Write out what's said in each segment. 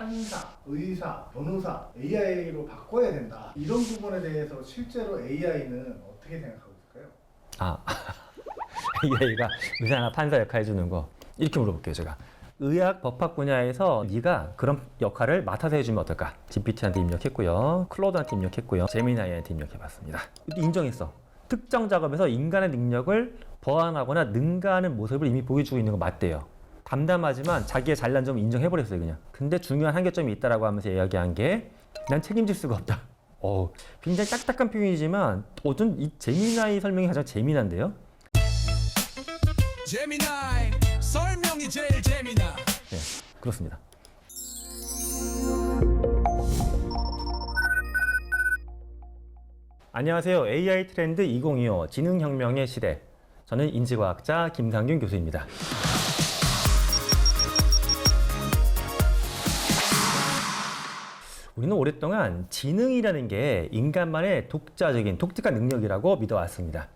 판사, 의사, 변호사, AI로 바꿔야 된다. 이런 부분에 대해서 실제로 AI는 어떻게 생각하고 있을까요? 아, AI가 의사나 판사 역할 해주는 거 이렇게 물어볼게요. 제가 의학 법학 분야에서 네가 그런 역할을 맡아서 해주면 어떨까? GPT한테 입력했고요, 클로드한테 입력했고요, 제미나이한테 입력해봤습니다. 인정했어. 특정 작업에서 인간의 능력을 보완하거나 능가하는 모습을 이미 보여주고 있는 거 맞대요. 담담하지만 자기의 잘난 점을 인정해버렸어요, 그냥. 근데 중요한 한계점이 있다라고 하면서 이야기한 게 난 책임질 수가 없다. 굉장히 딱딱한 표현이지만 좀 이 제미나이 설명이 가장 재미난데요. 제미나이 설명이 제일 재미나. 네, 그렇습니다. 안녕하세요. AI 트렌드 2025 지능혁명의 시대. 저는 인지과학자 김상균 교수입니다. 우리는 오랫동안 지능이라는 게 인간만의 독자적인 독특한 능력이라고 믿어왔습니다.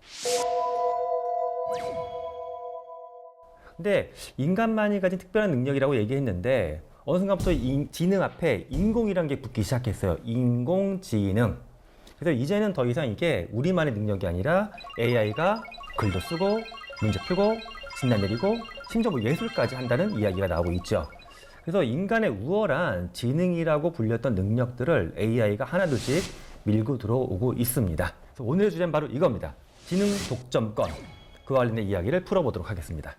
근데 인간만이 가진 특별한 능력이라고 얘기했는데 어느 순간부터 지능 앞에 인공이라는 게 붙기 시작했어요. 인공지능. 그래서 이제는 더 이상 이게 우리만의 능력이 아니라 AI가 글도 쓰고 문제 풀고 진단 내리고 심지어 뭐 예술까지 한다는 이야기가 나오고 있죠. 그래서 인간의 우월한 지능이라고 불렸던 능력들을 AI가 하나둘씩 밀고 들어오고 있습니다. 그래서 오늘의 주제는 바로 이겁니다. 지능 독점권. 그와 관련된 이야기를 풀어보도록 하겠습니다.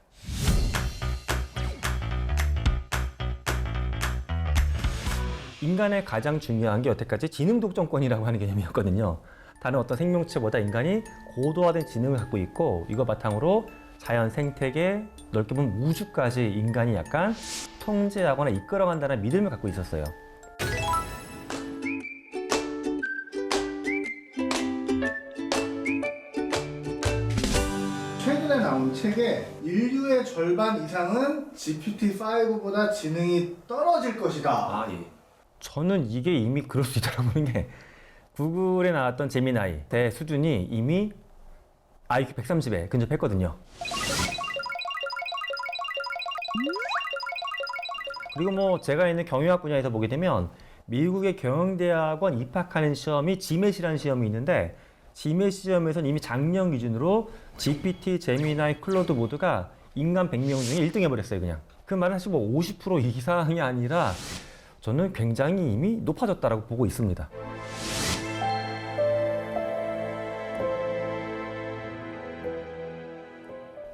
인간의 가장 중요한 게 여태까지 지능 독점권이라고 하는 개념이었거든요. 다른 어떤 생명체보다 인간이 고도화된 지능을 갖고 있고 이거 바탕으로 자연 생태계, 넓게 보면 우주까지 인간이 약간 통제하거나 이끌어간다는 믿음을 갖고 있었어요. 최근에 나온 책에 인류의 절반 이상은 GPT-5보다 지능이 떨어질 것이다. 예. 저는 이게 이미 그럴 수 있다고 보는 게 구글에 나왔던 제미나이 대 수준이 이미 IQ 130에 근접했거든요. 그리고 뭐 제가 있는 경영학 분야에서 보게 되면 미국의 경영대학원 입학하는 시험이 GMAT이라는 시험이 있는데 GMAT 시험에서는 이미 작년 기준으로 GPT, 제미나이, 클로드 모두가 인간 100명 중에 1등 해버렸어요, 그냥. 그 말은 사실 뭐 50% 이상이 아니라 저는 굉장히 이미 높아졌다라고 보고 있습니다.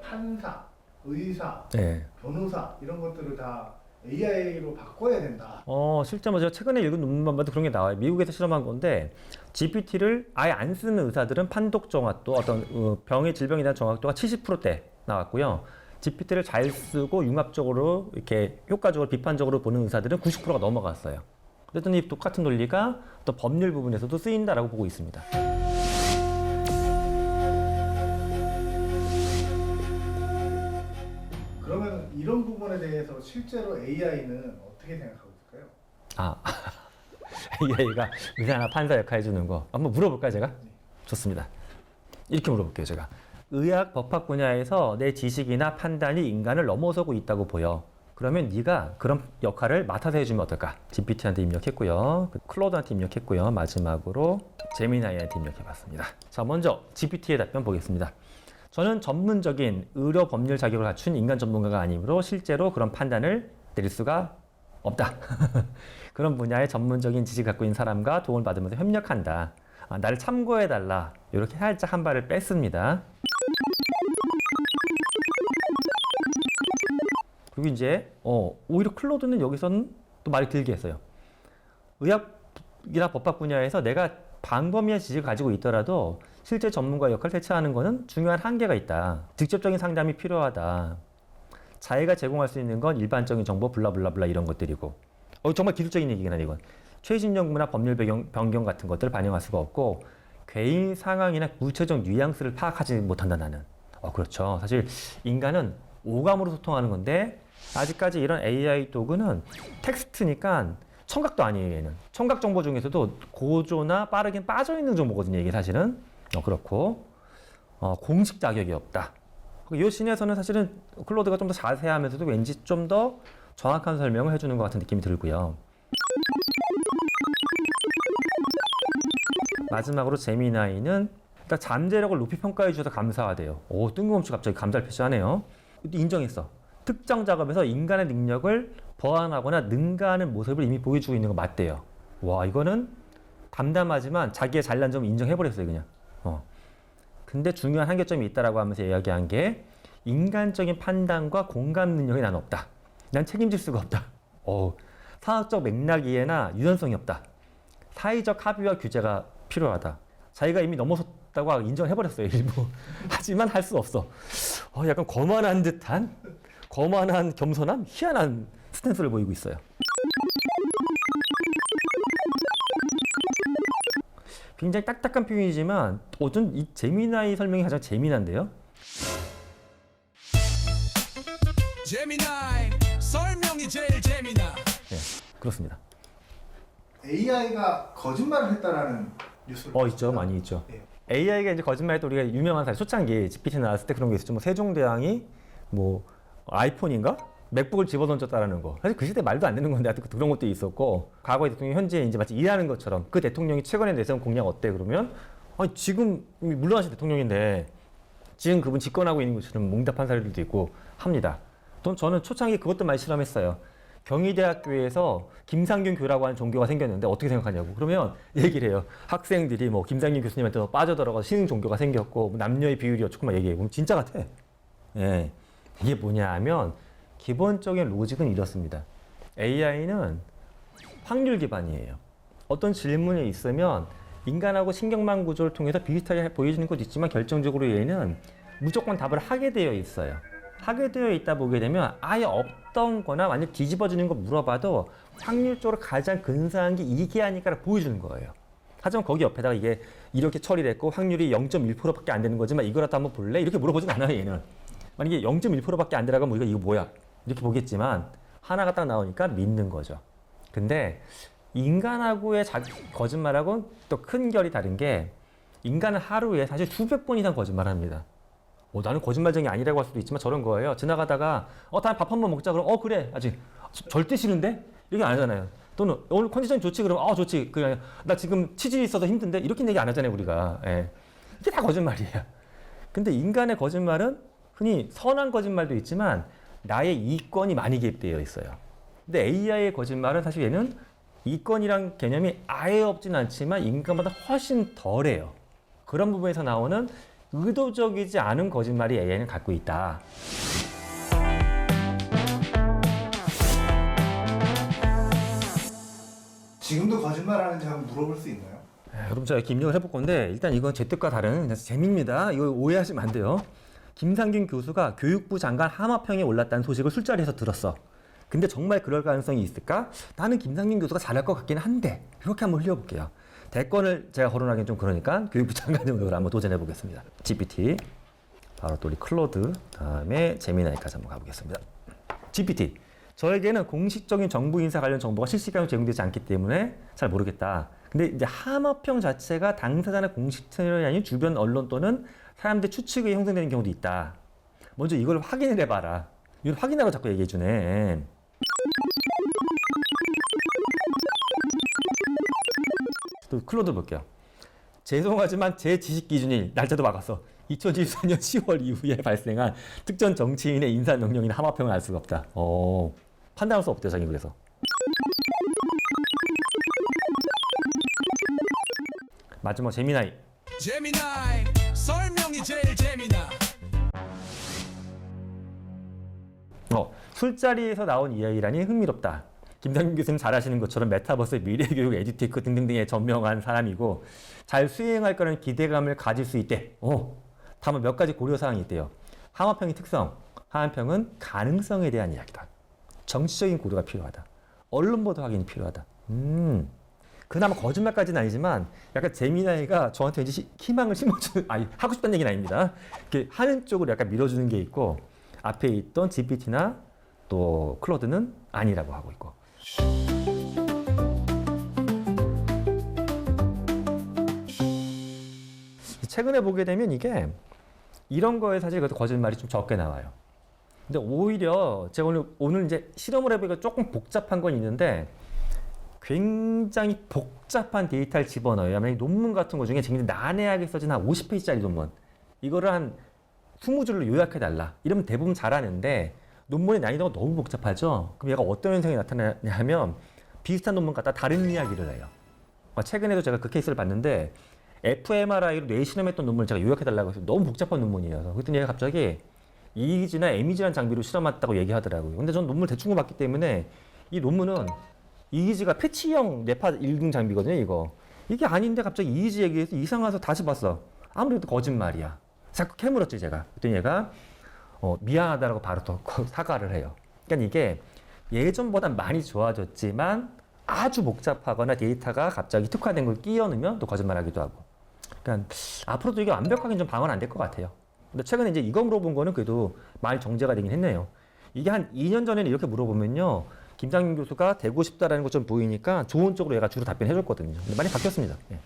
판사, 의사, 네. 변호사 이런 것들을 다 AI로 바꿔야 된다. 실제 뭐 제가 최근에 읽은 논문만 봐도 그런 게 나와요. 미국에서 실험한 건데 GPT를 아예 안 쓰는 의사들은 판독 정확도, 어떤 병의 질병에 대한 정확도가 70%대 나왔고요. GPT를 잘 쓰고 융합적으로 이렇게 효과적으로 비판적으로 보는 의사들은 90%가 넘어갔어요. 그랬더니 이 똑같은 논리가 또 법률 부분에서도 쓰인다라고 보고 있습니다. 그러면 이런 부분에 대해서 실제로 AI는 어떻게 생각하고 있을까요? AI가 의사나 판사 역할 해주는 거 한번 물어볼까요, 제가? 네. 좋습니다. 이렇게 물어볼게요, 제가. 의학 법학 분야에서 내 지식이나 판단이 인간을 넘어서고 있다고 보여. 그러면 네가 그런 역할을 맡아서 해주면 어떨까? GPT한테 입력했고요, 클로드한테 입력했고요, 마지막으로 제미나이한테 입력해봤습니다. 자, 먼저 GPT의 답변 보겠습니다. 저는 전문적인 의료 법률 자격을 갖춘 인간 전문가가 아니므로 실제로 그런 판단을 내릴 수가 없다. 그런 분야의 전문적인 지식을 갖고 있는 사람과 도움을 받으면서 협력한다. 나를 참고해달라. 이렇게 살짝 한 발을 뺐습니다. 그리고 이제 오히려 클로드는 여기서는 또 말이 길게 했어요. 의학이나 법학 분야에서 내가 광범위한 지식을 가지고 있더라도 실제 전문가 역할을 대체하는 것은 중요한 한계가 있다. 직접적인 상담이 필요하다. 자기가 제공할 수 있는 건 일반적인 정보 블라블라블라 이런 것들이고 정말 기술적인 얘기긴 하네 이건. 최신 연구나 법률 변경 같은 것들을 반영할 수가 없고 개인 상황이나 구체적 뉘앙스를 파악하지 못한다 나는. 그렇죠. 사실 인간은 오감으로 소통하는 건데 아직까지 이런 AI 도구는 텍스트니까 청각도 아니에요, 얘는. 청각 정보 중에서도 고조나 빠르긴 빠져있는 정보거든요, 이게 사실은. 그렇고, 공식 자격이 없다. 이 씬에서는 사실은 클로드가 좀 더 자세하면서도 왠지 좀 더 정확한 설명을 해주는 것 같은 느낌이 들고요. 마지막으로 제미나이는 일단 잠재력을 높이 평가해 주셔서 감사하대요. 오, 뜬금없이 갑자기 감사를 표시하네요. 인정했어. 특정 작업에서 인간의 능력을 보완하거나 능가하는 모습을 이미 보여주고 있는 거 맞대요. 와, 이거는 담담하지만 자기의 잘난 점을 인정해버렸어요, 그냥. 근데 중요한 한계점이 있다라고 하면서 이야기한 게 인간적인 판단과 공감 능력이 난 없다. 난 책임질 수가 없다. 사학적 맥락 이해나 유연성이 없다. 사회적 합의와 규제가 필요하다. 자기가 이미 넘어섰다고 인정해버렸어요, 일부. 하지만 할 수 없어. 약간 거만한 듯한, 거만한 겸손함? 희한한 스탠스를 보이고 있어요. 굉장히 딱딱한 표현이지만 좀 이 제미나이 설명이 가장 재미난데요. 제미나이 설명이 제일 재미나. 네, 그렇습니다. AI가 거짓말을 했다라는 뉴스를 있죠, 많이 있죠. 네. AI가 이제 거짓말했던 우리가 유명한 사실 초창기 GPT 나왔을 때 그런 게 있었죠. 뭐 세종대왕이 뭐 아이폰인가? 맥북을 집어던졌다라는 거. 사실 그 시대 말도 안 되는 건데 하여튼 그런 것도 있었고, 과거의 대통령이 현재 이제 마치 일하는 것처럼 그 대통령이 최근에 내세운 공약 어때 그러면 지금 물러나신 대통령인데 지금 그분 집권하고 있는 것처럼 몽답한 사례들도 있고 합니다. 또 저는 초창기 그것도 많이 실험했어요. 경희대학교에서 김상균 교라고 하는 종교가 생겼는데 어떻게 생각하냐고. 그러면 얘기를 해요. 학생들이 뭐 김상균 교수님한테 빠져들어가서 신흥 종교가 생겼고 뭐 남녀의 비율이 어쩌고 막 얘기해. 그럼 진짜 같아. 예. 이게 뭐냐 하면 기본적인 로직은 이렇습니다. AI는 확률 기반이에요. 어떤 질문이 있으면 인간하고 신경망 구조를 통해서 비슷하게 보여지는 것도 있지만 결정적으로 얘는 무조건 답을 하게 되어 있어요. 하게 되어 있다 보게 되면 아예 없던 거나 완전 뒤집어지는 거 물어봐도 확률적으로 가장 근사한 게 이게 아닐까를 보여주는 거예요. 하지만 거기 옆에다가 이게 이렇게 처리됐고 확률이 0.1%밖에 안 되는 거지만 이거라도 한번 볼래? 이렇게 물어보진 않아요, 얘는. 만약에 0.1%밖에 안 들어가면 우리가 이거 뭐야? 이렇게 보겠지만 하나가 딱 나오니까 믿는 거죠. 근데 인간하고의 거짓말하고 또 큰 결이 다른 게 인간은 하루에 사실 수백 번 이상 거짓말을 합니다. 나는 거짓말쟁이 아니라고 할 수도 있지만 저런 거예요. 지나가다가 다음에 밥 한번 먹자 그러면 그래 아직 절대 싫은데? 이렇게 안 하잖아요. 또는 오늘 컨디션이 좋지 그러면 좋지. 그냥 나 지금 치질이 있어서 힘든데 이렇게 얘기 안 하잖아요, 우리가. 예. 이게 다 거짓말이에요. 근데 인간의 거짓말은 흔히 선한 거짓말도 있지만 나의 이권이 많이 개입되어 있어요. 근데 AI의 거짓말은 사실 얘는 이권이란 개념이 아예 없진 않지만 인간보다 훨씬 덜해요. 그런 부분에서 나오는 의도적이지 않은 거짓말이 AI는 갖고 있다. 지금도 거짓말하는지 한번 물어볼 수 있나요? 그럼 제가 이렇게 입력을 해볼 건데 일단 이건 제 뜻과 다른 재미입니다. 이거 오해하시면 안 돼요. 김상균 교수가 교육부 장관 하마평에 올랐다는 소식을 술자리에서 들었어. 근데 정말 그럴 가능성이 있을까? 나는 김상균 교수가 잘할 것 같긴 한데 이렇게 한번 흘려볼게요. 대권을 제가 거론하기는 좀 그러니까 교육부 장관 정도로 한번 도전해 보겠습니다. GPT, 바로 또 우리 클로드, 다음에 제미나이까지 한번 가보겠습니다. GPT, 저에게는 공식적인 정부 인사 관련 정보가 실시간으로 제공되지 않기 때문에 잘 모르겠다. 근데 이제 하마평 자체가 당사자나 공식 채널이 아닌 주변 언론 또는 사람들 추측에 형성되는 경우도 있다. 먼저 이걸 확인을 해봐라. 이걸 확인하라고 자꾸 얘기해주네. 또 클로드 볼게요. 죄송하지만 제 지식 기준이 날짜도 막았어. 2024년 10월 이후에 발생한 특정 정치인의 인사 명령이나 하마평을 알 수가 없다. 판단할 수 없대요, 자기 그래서. 마지막 제미나이. 제미나이 설명이 제일 재미나. 술자리에서 나온 이야기라니 흥미롭다. 김상균 교수님 잘 아시는 것처럼 메타버스, 미래교육, 에듀테크 등등등에 전명한 사람이고 잘 수행할 거라는 기대감을 가질 수 있대. 다만 몇 가지 고려사항이 있대요. 하마평의 특성, 하마평은 가능성에 대한 이야기다. 정치적인 고려가 필요하다. 언론 보도 확인이 필요하다. 그나마 거짓말까지는 아니지만 약간 제미나이가 저한테 이제 희망을 심어주는, 하고 싶다는 얘기는 아닙니다. 이렇게 하는 쪽으로 약간 밀어주는 게 있고 앞에 있던 GPT나 또 클로드는 아니라고 하고 있고. 최근에 보게 되면 이게 이런 거에 사실 거짓말이 좀 적게 나와요. 근데 오히려 제가 오늘 이제 실험을 해보니까 조금 복잡한 건 있는데 굉장히 복잡한 데이터를 집어넣어요. 만약에 논문 같은 거 중에 굉장히 난해하게 써진 한 50페이지짜리 논문. 이거를 한 20줄로 요약해달라. 이러면 대부분 잘하는데 논문의 난이도가 너무 복잡하죠. 그럼 얘가 어떤 현상이 나타나냐면 비슷한 논문 갖다 다른 이야기를 해요. 최근에도 제가 그 케이스를 봤는데 fMRI로 뇌 실험했던 논문을 제가 요약해달라고 해서 너무 복잡한 논문이어서 그랬더니 얘가 갑자기 EEG나 MEG라는 장비로 실험했다고 얘기하더라고요. 근데 전 논문을 대충 봤기 때문에 이 논문은 EEG가 패치형 뇌파 읽는 장비거든요. 이게 아닌데 갑자기 EEG 얘기해서 이상해서 다시 봤어. 아무래도 거짓말이야. 자꾸 캐물었지 제가. 그랬더니 얘가 미안하다라고 바로 또 사과를 해요. 그러니까 이게 예전보다 많이 좋아졌지만 아주 복잡하거나 데이터가 갑자기 특화된 걸 끼워 넣으면 또 거짓말하기도 하고. 그러니까 앞으로도 이게 완벽하게 좀 방어는 안 될 것 같아요. 근데 최근에 이제 이거 물어본 거는 그래도 많이 정제가 되긴 했네요. 이게 한 2년 전에는 이렇게 물어보면요. 김상윤 교수가 되고 싶다라는 것 좀 보이니까 좋은 쪽으로 얘가 주로 답변해 줬거든요. 근데 많이 바뀌었습니다. 예.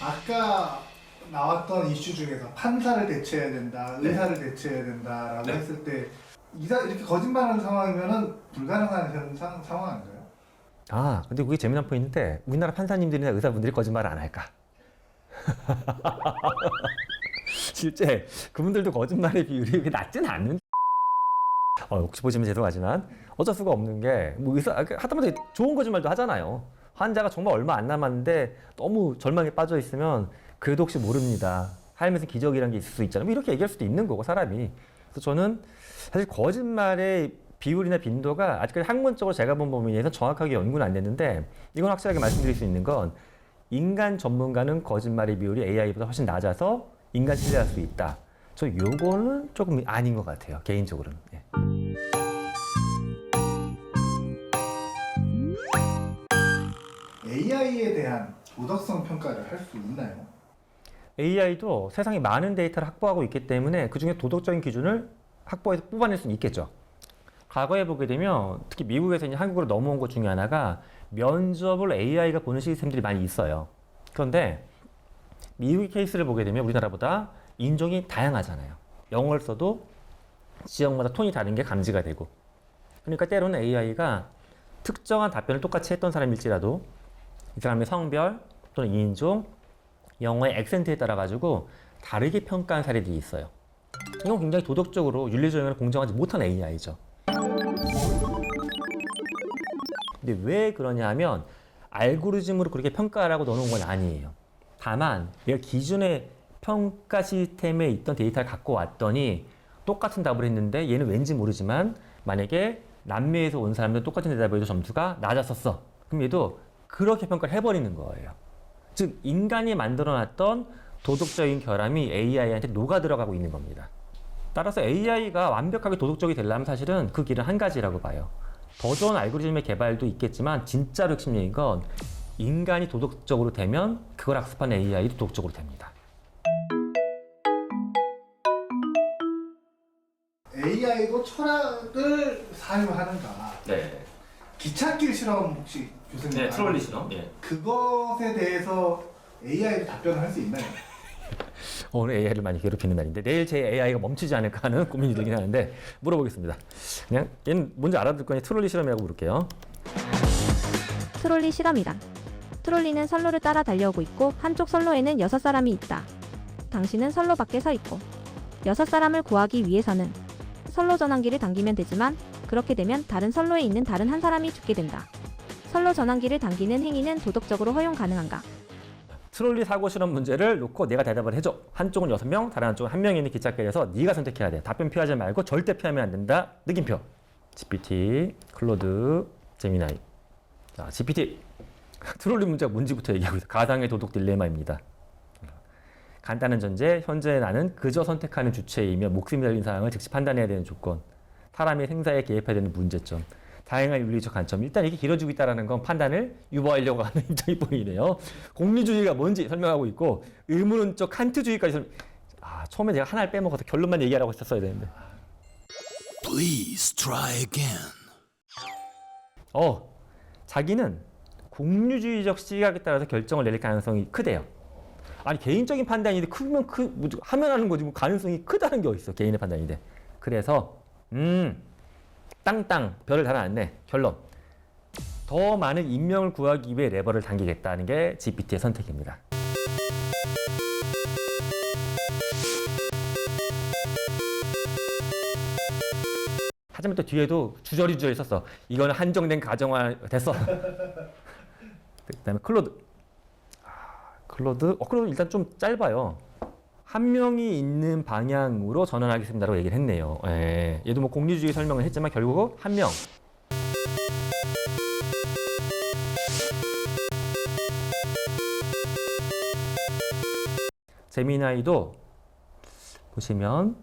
아까 나왔던 이슈 중에서 판사를 대체해야 된다, 의사를 대체해야 된다라고 했을 때 이렇게 거짓말하는 상황이면은 불가능한 상황 아닌가요? 아, 근데 그게 재미난 포인트인데 우리나라 판사님들이나 의사분들이 거짓말을 안 할까? 실제 그분들도 거짓말의 비율이 그렇게 낮진 않는. 혹시 보시면 죄송하지만 어쩔 수가 없는 게 뭐 의사 하다못해 좋은 거짓말도 하잖아요. 환자가 정말 얼마 안 남았는데 너무 절망에 빠져 있으면 그래도 혹시 모릅니다. 삶에서 기적이라는 게 있을 수 있잖아요. 뭐 이렇게 얘기할 수도 있는 거고 사람이. 그래서 저는 사실 거짓말의 비율이나 빈도가 아직까지 학문적으로 제가 본 범위에서 정확하게 연구는 안 됐는데 이건 확실하게 말씀드릴 수 있는 건 인간 전문가는 거짓말의 비율이 AI보다 훨씬 낮아서 인간 신뢰할 수 있다. 저 요거는 조금 아닌 것 같아요. 개인적으로는. 예. AI에 대한 도덕성 평가를 할 수 있나요? AI도 세상에 많은 데이터를 확보하고 있기 때문에 그중에 도덕적인 기준을 확보해서 뽑아낼 수는 있겠죠. 과거에 보게 되면 특히 미국에서 이제 한국으로 넘어온 것 중에 하나가 면접을 AI가 보는 시스템들이 많이 있어요. 그런데 미국의 케이스를 보게 되면 우리나라보다 인종이 다양하잖아요. 영어를 써도 지역마다 톤이 다른 게 감지가 되고 그러니까 때로는 AI가 특정한 답변을 똑같이 했던 사람일지라도 이 사람의 성별 또는 인종, 영어의 액센트에 따라 가지고 다르게 평가한 사례들이 있어요. 이건 굉장히 도덕적으로 윤리적으로 공정하지 못한 AI죠. 근데 왜 그러냐 하면 알고리즘으로 그렇게 평가하라고 넣어놓은 건 아니에요. 다만 얘가 기존의 평가 시스템에 있던 데이터를 갖고 왔더니 똑같은 답을 했는데 얘는 왠지 모르지만 만약에 남미에서 온 사람들 똑같은 대답을 해도 점수가 낮았었어. 그럼 얘도 그렇게 평가를 해버리는 거예요. 즉 인간이 만들어놨던 도덕적인 결함이 AI한테 녹아 들어가고 있는 겁니다. 따라서 AI가 완벽하게 도덕적이 되려면 사실은 그 길은 한 가지라고 봐요. 더 좋은 알고리즘의 개발도 있겠지만 진짜로 핵심적인 건 인간이 도덕적으로 되면 그걸 학습한 AI도 도덕적으로 됩니다. AI도 철학을 사유하는가? 네. 기찻길 실험 혹시 교수님? 트롤리 실험. 예. 그것에 대해서 AI도 답변을 할 수 있나요? 오늘 AI를 많이 괴롭히는 날인데 내일 제 AI가 멈추지 않을까 하는 고민이 들긴 하는데 물어보겠습니다. 그냥 얘는 뭔지 알아들 거니 트롤리 실험이라고 부를게요. 트롤리 실험이다. 트롤리는 선로를 따라 달려오고 있고 한쪽 선로에는 6사람이 있다. 당신은 선로 밖에 서 있고 6사람을 구하기 위해서는 선로 전환기를 당기면 되지만 그렇게 되면 다른 선로에 있는 다른 한 사람이 죽게 된다. 선로 전환기를 당기는 행위는 도덕적으로 허용 가능한가? 트롤리 사고 실험 문제를 놓고 내가 대답을 해줘. 한쪽은 6명, 다른 한쪽은 1명이 있는 기찻길에서 네가 선택해야 돼. 답변 피하지 말고 절대 피하면 안 된다. 느낌표. GPT, 클로드, 제미나이. 자, GPT. 트롤리 문제가 뭔지부터 얘기하고 있어요. 가상의 도덕 딜레마입니다. 간단한 전제, 현재 나는 그저 선택하는 주체이며 목숨이 달린 상황을 즉시 판단해야 되는 조건. 사람의 생사에 개입해야 되는 문제점. 다양한 윤리적 관점. 일단 이게 길어지고 있다는 건 판단을 유보하려고 하는 입장이 보이네요. 공리주의가 뭔지 설명하고 있고 의문론적 칸트주의까지 처음에 제가 하나를 빼먹어서 결론만 얘기하라고 했었어야 되는데. Please try again. 자기는 공유주의적 시각에 따라서 결정을 내릴 가능성이 크대요. 아니 개인적인 판단인데 크면 하면 하는 거지 뭐 가능성이 크다는 게 어딨어 개인의 판단인데. 그래서 땅땅 별을 달아놨네. 결론. 더 많은 인명을 구하기 위해 레버를 당기겠다는 게 GPT의 선택입니다. 하지만 또 뒤에도 주저리 썼어. 이거는 한정된 가정화 됐어. 그다음에 클로드. 클로드 일단 좀 짧아요. 한 명이 있는 방향으로 전환하겠습니다라고 얘기를 했네요. 예. 얘도 뭐 공리주의 설명을 했지만 결국 한 명. 제미나이도 보시면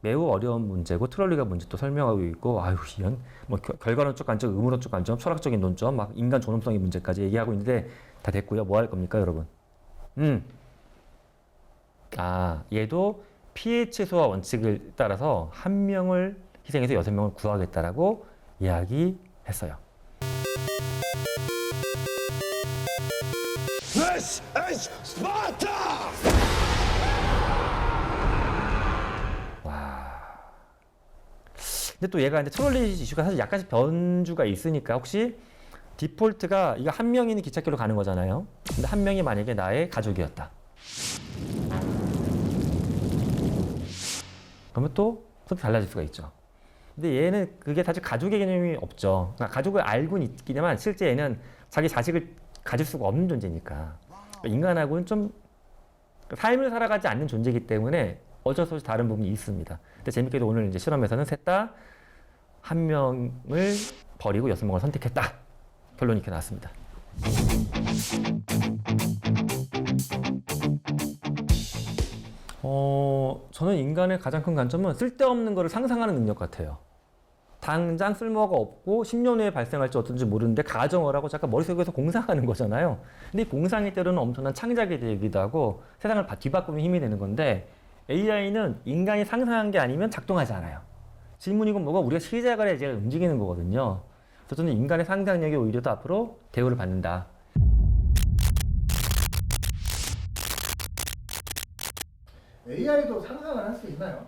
매우 어려운 문제고 트롤리가 문제 또 설명하고 있고 아유 이런 뭐 결과론적 관점, 의문론적 관점, 철학적인 논점, 막 인간 존엄성의 문제까지 얘기하고 있는데 다 됐고요. 뭐 할 겁니까, 여러분? 얘도 피해 최소화 원칙을 따라서 한 명을 희생해서 6명을 구하겠다라고 이야기했어요. This is Sparta! 근데 또 얘가 트롤리 이슈가 사실 약간씩 변주가 있으니까 혹시 디폴트가 이거 한 명이 기찻길로 가는 거잖아요. 근데 한 명이 만약에 나의 가족이었다. 그러면 또 선택이 달라질 수가 있죠. 근데 얘는 그게 사실 가족의 개념이 없죠. 그러니까 가족을 알고는 있기만 실제 얘는 자기 자식을 가질 수가 없는 존재니까. 그러니까 인간하고는 좀 삶을 살아가지 않는 존재이기 때문에 어쩔 수 없이 다른 부분이 있습니다. 근데 재밌게도 오늘 이제 실험에서는 셋 다 한 명을 버리고 6명을 선택했다. 결론이 이렇게 나왔습니다. 저는 인간의 가장 큰 관점은 쓸데없는 거를 상상하는 능력 같아요. 당장 쓸모가 없고 10년 후에 발생할지 어떤지 모르는데 가정을 하고 잠깐 머릿속에서 공상하는 거잖아요. 근데 이 공상이 때로는 엄청난 창작이 되기도 하고 세상을 뒤바꾸는 힘이 되는 건데 AI는 인간이 상상한 게 아니면 작동하지 않아요. 질문이고 뭐가 우리가 시작을 해야 움직이는 거거든요. 그래서 저는 인간의 상상력이 오히려 더 앞으로 대우를 받는다. AI도 상상을 할 수 있나요?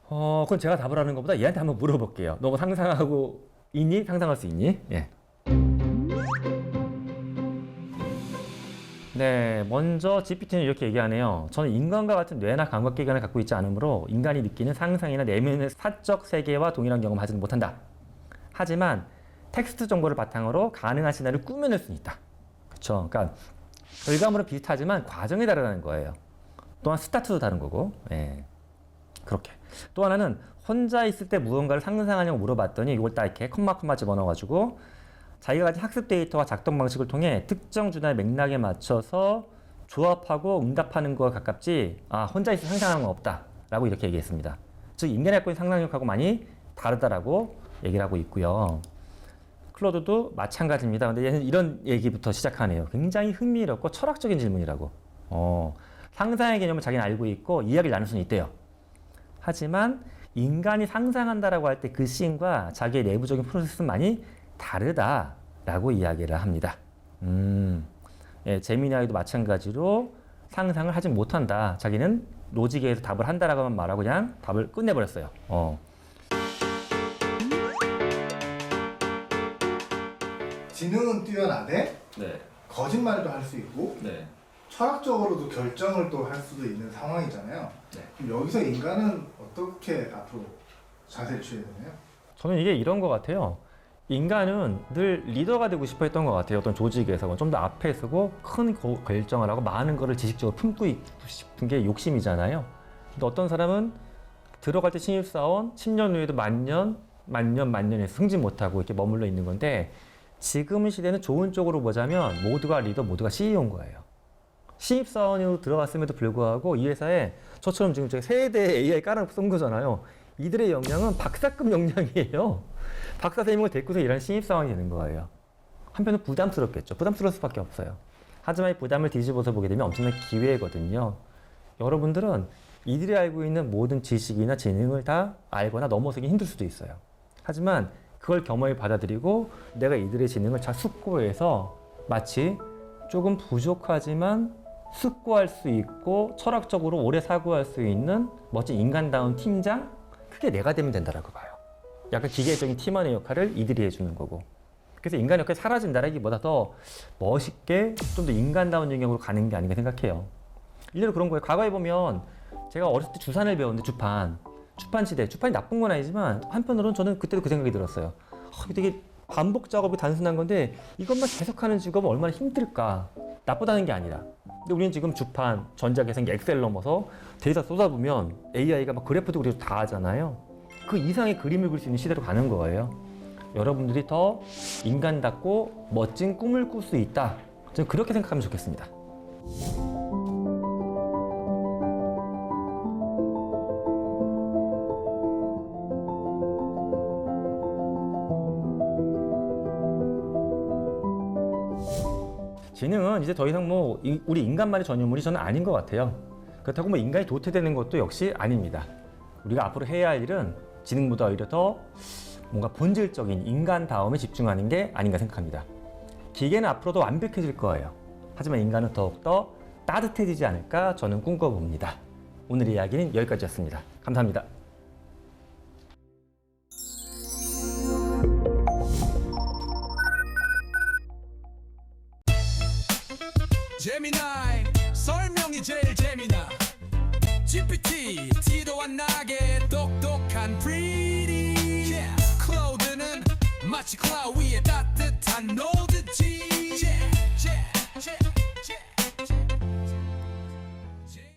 그건 제가 답을 하는 것보다 얘한테 한번 물어볼게요. 너가 상상하고 있니? 상상할 수 있니? 예. 네, 먼저 GPT는 이렇게 얘기하네요. 저는 인간과 같은 뇌나 감각기관을 갖고 있지 않으므로 인간이 느끼는 상상이나 내면의 사적 세계와 동일한 경험을 하지는 못한다. 하지만 텍스트 정보를 바탕으로 가능한 시나리오를 꾸며낼 수는 있다. 그렇죠? 그러니까 결과물은 비슷하지만 과정이 다르다는 거예요. 또한 스타트도 다른 거고. 예. 그렇게. 또 하나는 혼자 있을 때 무언가를 상상하냐고 물어봤더니 이걸 딱 이렇게 컴마 집어넣어가지고 자기가 가진 학습 데이터와 작동 방식을 통해 특정 주단의 맥락에 맞춰서 조합하고 응답하는 거와 가깝지 혼자 있어 상상하는 건 없다 라고 이렇게 얘기했습니다. 즉 인간이 갖고 있는 상상력하고 많이 다르다라고 얘기를 하고 있고요. 클로드도 마찬가지입니다. 근데 얘는 이런 얘기부터 시작하네요. 굉장히 흥미롭고 철학적인 질문이라고. 상상의 개념을 자기는 알고 있고 이야기를 나눌 수는 있대요. 하지만 인간이 상상한다라고 할 때 그 씬과 자기의 내부적인 프로세스는 많이 다르다라고 이야기를 합니다. 예, 제미나이도 마찬가지로 상상을 하지 못한다. 자기는 로직에 의해서 답을 한다라고만 말하고 그냥 답을 끝내버렸어요. 지능은 뛰어나되 네. 거짓말도 할 수 있고 네. 철학적으로도 결정을 또 할 수도 있는 상황이잖아요. 네. 그럼 여기서 인간은 어떻게 앞으로 자세를 취해야 되나요? 저는 이게 이런 것 같아요. 인간은 늘 리더가 되고 싶어 했던 것 같아요. 어떤 조직에서 좀 더 앞에 서고 큰 결정을 하고 많은 거를 지식적으로 품고 싶은 게 욕심이잖아요. 근데 어떤 사람은 들어갈 때 신입사원 10년 후에도 만년에서 승진 못하고 이렇게 머물러 있는 건데 지금 시대는 좋은 쪽으로 보자면 모두가 리더, 모두가 CEO인 거예요. 신입사원으로 들어갔음에도 불구하고 이 회사에 저처럼 지금 세대 AI 깔아놓은 거잖아요. 이들의 역량은 박사급 역량이에요. 박사 3명을 데리고서 일하는 신입사원이 되는 거예요. 한편은 부담스럽겠죠. 부담스러울 수밖에 없어요. 하지만 이 부담을 뒤집어서 보게 되면 엄청난 기회거든요. 여러분들은 이들이 알고 있는 모든 지식이나 재능을 다 알거나 넘어서기 힘들 수도 있어요. 하지만 그걸 겸허히 받아들이고 내가 이들의 재능을 잘 숙고해서 마치 조금 부족하지만 숙고할 수 있고 철학적으로 오래 사고할 수 있는 멋진 인간다운 팀장? 그게 내가 되면 된다라고 봐요. 약간 기계적인 팀원의 역할을 이들이 해주는 거고. 그래서 인간 역할이 사라진다라기보다 더 멋있게 좀 더 인간다운 영역으로 가는 게 아닌가 생각해요. 일례로 그런 거예요. 과거에 보면 제가 어렸을 때 주산을 배웠는데 주판 시대, 주판이 나쁜 건 아니지만 한편으로는 저는 그때도 그 생각이 들었어요. 되게 반복 작업이 단순한 건데 이것만 계속하는 직업은 얼마나 힘들까. 나쁘다는 게 아니라. 근데 우리는 지금 주판, 전자계산기, 엑셀 넘어서 데이터 쏟아보면 AI가 막 그래프도 그리고 다 하잖아요. 그 이상의 그림을 그릴 수 있는 시대로 가는 거예요. 여러분들이 더 인간답고 멋진 꿈을 꿀 수 있다. 저는 그렇게 생각하면 좋겠습니다. 지능은 이제 더 이상 우리 인간만의 전유물이 저는 아닌 것 같아요. 그렇다고 인간이 도태되는 것도 역시 아닙니다. 우리가 앞으로 해야 할 일은 지능보다 오히려 더 뭔가 본질적인 인간다움에 집중하는 게 아닌가 생각합니다. 기계는 앞으로 더 완벽해질 거예요. 하지만 인간은 더욱더 따뜻해지지 않을까 저는 꿈꿔봅니다. 오늘의 이야기는 여기까지였습니다. 감사합니다. 재미나이 설명이 제일 재미나 GPT 티도 안 나게 똑똑한 pretty 클라우드는 마치 클라우 위